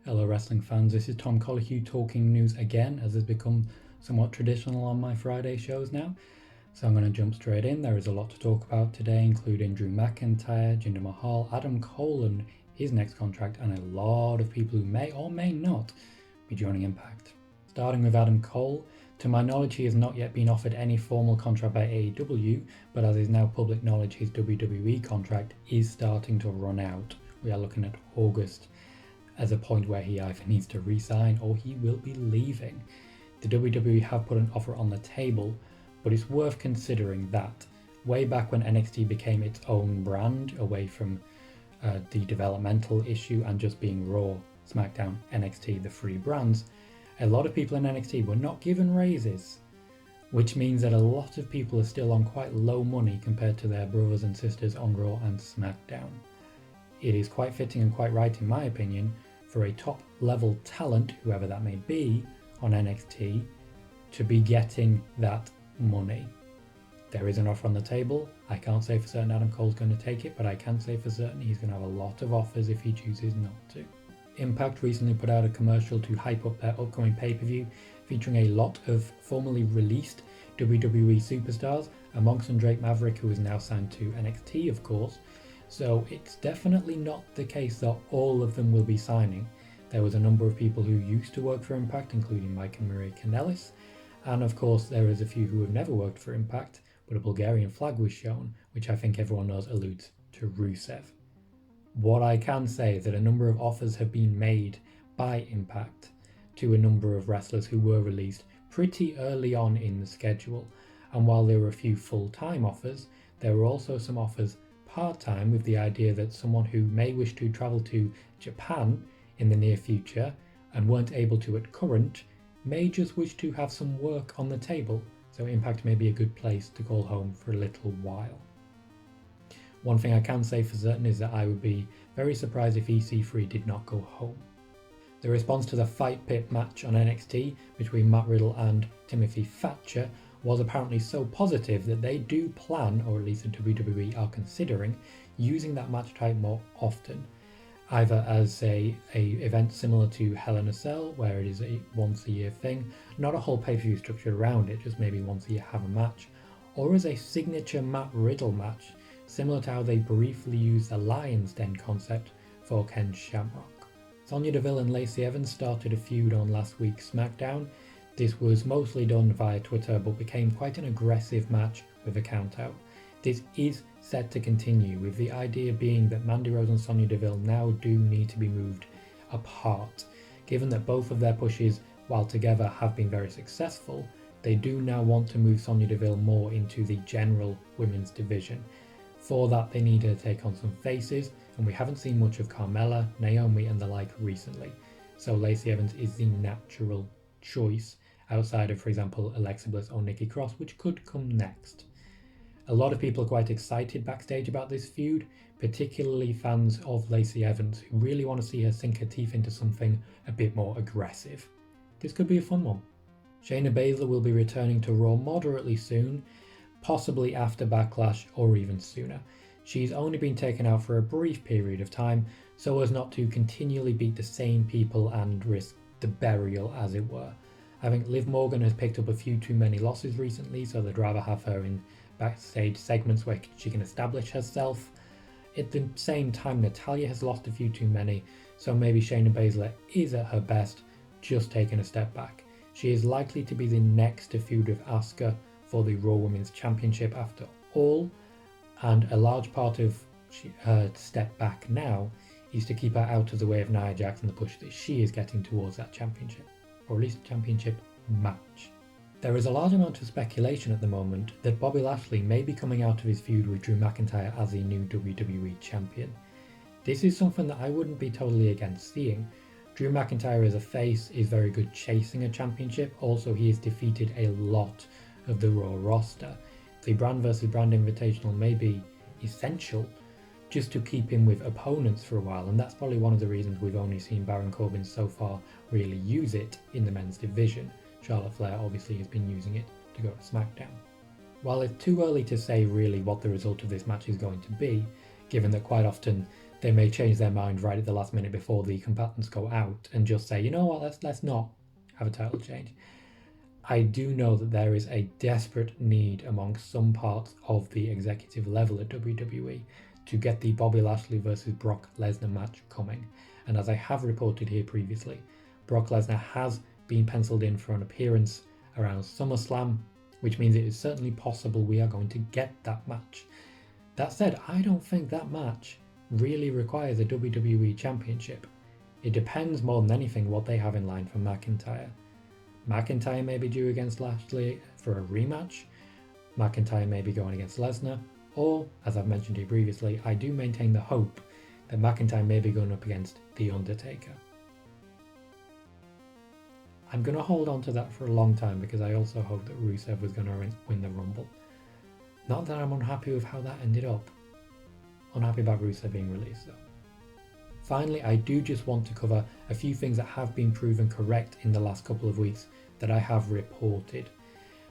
Hello wrestling fans, this is Tom Colohue talking news again, as has become somewhat traditional on my Friday shows now. So I'm going to jump straight in. There is a lot to talk about today, including Drew McIntyre, Jinder Mahal, Adam Cole and his next contract, and a lot of people who may or may not be joining Impact. Starting with Adam Cole, to my knowledge he has not yet been offered any formal contract by AEW, but as is now public knowledge his WWE contract is starting to run out. We are looking at August as a point where he either needs to re-sign or he will be leaving. The WWE have put an offer on the table, but it's worth considering that way back when NXT became its own brand, away from the developmental issue and just being Raw, Smackdown, NXT, the three brands, a lot of people in NXT were not given raises, which means that a lot of people are still on quite low money compared to their brothers and sisters on Raw and Smackdown. It is quite fitting and quite right, in my opinion, for a top level talent, whoever that may be, on NXT to be getting that money. There is an offer on the table. I can't say for certain Adam Cole's going to take it, but I can say for certain he's going to have a lot of offers if he chooses not to. Impact recently put out a commercial to hype up their upcoming pay-per-view, featuring a lot of formerly released WWE superstars, amongst them Drake Maverick, who is now signed to NXT, of course. So it's definitely not the case that all of them will be signing. There was a number of people who used to work for Impact, including Mike and Maria Kanellis, and of course there is a few who have never worked for Impact, but a Bulgarian flag was shown, which I think everyone knows alludes to Rusev. What I can say is that a number of offers have been made by Impact to a number of wrestlers who were released pretty early on in the schedule, and while there were a few full-time offers, there were also some offers part-time, with the idea that someone who may wish to travel to Japan in the near future and weren't able to at current may just wish to have some work on the table, so Impact may be a good place to call home for a little while. One thing I can say for certain is that I would be very surprised if EC3 did not go home. The response to the Fight Pit match on NXT between Matt Riddle and Timothy Thatcher was apparently so positive that they do plan, or at least the WWE are considering, using that match type more often, either as a event similar to Hell in a Cell, where it is a once a year thing, not a whole pay-per-view structure around it, just maybe once a year have a match, or as a signature Matt Riddle match, similar to how they briefly used the Lion's Den concept for Ken Shamrock. Sonya Deville and Lacey Evans started a feud on last week's Smackdown. This was mostly done via Twitter, but became quite an aggressive match with a countout. This is set to continue, with the idea being that Mandy Rose and Sonya Deville now do need to be moved apart. Given that both of their pushes, while together, have been very successful, they do now want to move Sonya Deville more into the general women's division. For that, they need to take on some faces, and we haven't seen much of Carmella, Naomi and the like recently, so Lacey Evans is the natural choice, outside of, for example, Alexa Bliss or Nikki Cross, which could come next. A lot of people are quite excited backstage about this feud, particularly fans of Lacey Evans, who really want to see her sink her teeth into something a bit more aggressive. This could be a fun one. Shayna Baszler will be returning to Raw moderately soon, possibly after Backlash or even sooner. She's only been taken out for a brief period of time, so as not to continually beat the same people and risk the burial, as it were. I think Liv Morgan has picked up a few too many losses recently, so they'd rather have her in backstage segments where she can establish herself. At the same time, Natalya has lost a few too many, so maybe Shayna Baszler is at her best, just taking a step back. She is likely to be the next to feud with Asuka for the Raw Women's Championship after all, and a large part of her step back now is to keep her out of the way of Nia Jax and the push that she is getting towards that championship, or at least a championship match. There is a large amount of speculation at the moment that Bobby Lashley may be coming out of his feud with Drew McIntyre as the new WWE champion. This is something that I wouldn't be totally against seeing. Drew McIntyre as a face is very good chasing a championship, also he has defeated a lot of the Raw roster. The brand versus brand invitational may be essential just to keep him with opponents for a while, and that's probably one of the reasons we've only seen Baron Corbin so far really use it in the men's division. Charlotte Flair obviously has been using it to go to Smackdown. While it's too early to say really what the result of this match is going to be, given that quite often they may change their mind right at the last minute before the combatants go out and just say, you know what, let's not have a title change. I do know that there is a desperate need among some parts of the executive level at WWE to get the Bobby Lashley versus Brock Lesnar match coming. And as I have reported here previously, Brock Lesnar has been penciled in for an appearance around SummerSlam, which means it is certainly possible we are going to get that match. That said, I don't think that match really requires a WWE Championship. It depends more than anything what they have in line for McIntyre. McIntyre may be due against Lashley for a rematch. McIntyre may be going against Lesnar. Or, as I've mentioned here previously, I do maintain the hope that McIntyre may be going up against The Undertaker. I'm going to hold on to that for a long time because I also hope that Rusev was going to win the Rumble. Not that I'm unhappy with how that ended up. Unhappy about Rusev being released though. Finally, I do just want to cover a few things that have been proven correct in the last couple of weeks that I have reported.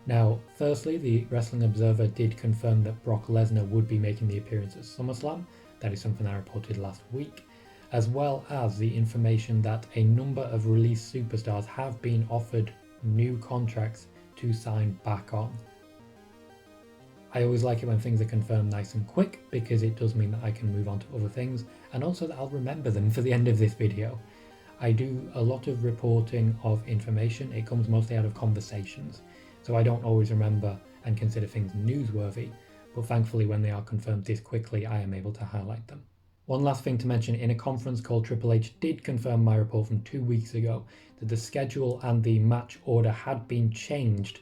Now, firstly, the Wrestling Observer did confirm that Brock Lesnar would be making the appearance at SummerSlam. That is something I reported last week, as well as the information that a number of released superstars have been offered new contracts to sign back on. I always like it when things are confirmed nice and quick because it does mean that I can move on to other things and also that I'll remember them for the end of this video. I do a lot of reporting of information. It comes mostly out of conversations, so I don't always remember and consider things newsworthy, but thankfully when they are confirmed this quickly I am able to highlight them. One last thing to mention, in a conference call, Triple H did confirm my report from 2 weeks ago that the schedule and the match order had been changed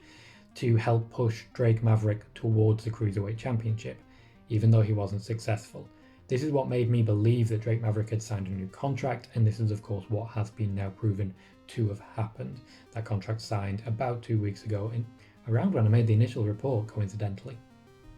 to help push Drake Maverick towards the Cruiserweight Championship, even though he wasn't successful. This is what made me believe that Drake Maverick had signed a new contract, and this is of course what has been now proven to have happened. That contract signed about 2 weeks ago, around when I made the initial report, coincidentally.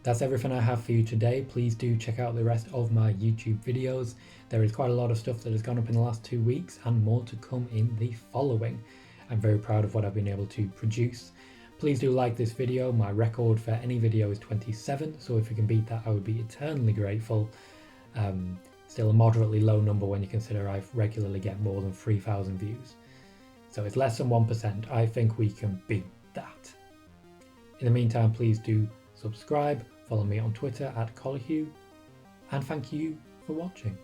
That's everything I have for you today. Please do check out the rest of my YouTube videos. There is quite a lot of stuff that has gone up in the last 2 weeks and more to come in the following. I'm very proud of what I've been able to produce. Please do like this video. My record for any video is 27, so if you can beat that I would be eternally grateful. Still a moderately low number when you consider I regularly get more than 3,000 views. So it's less than 1%. I think we can beat that. In the meantime, please do subscribe, follow me on Twitter @Colohue, and thank you for watching.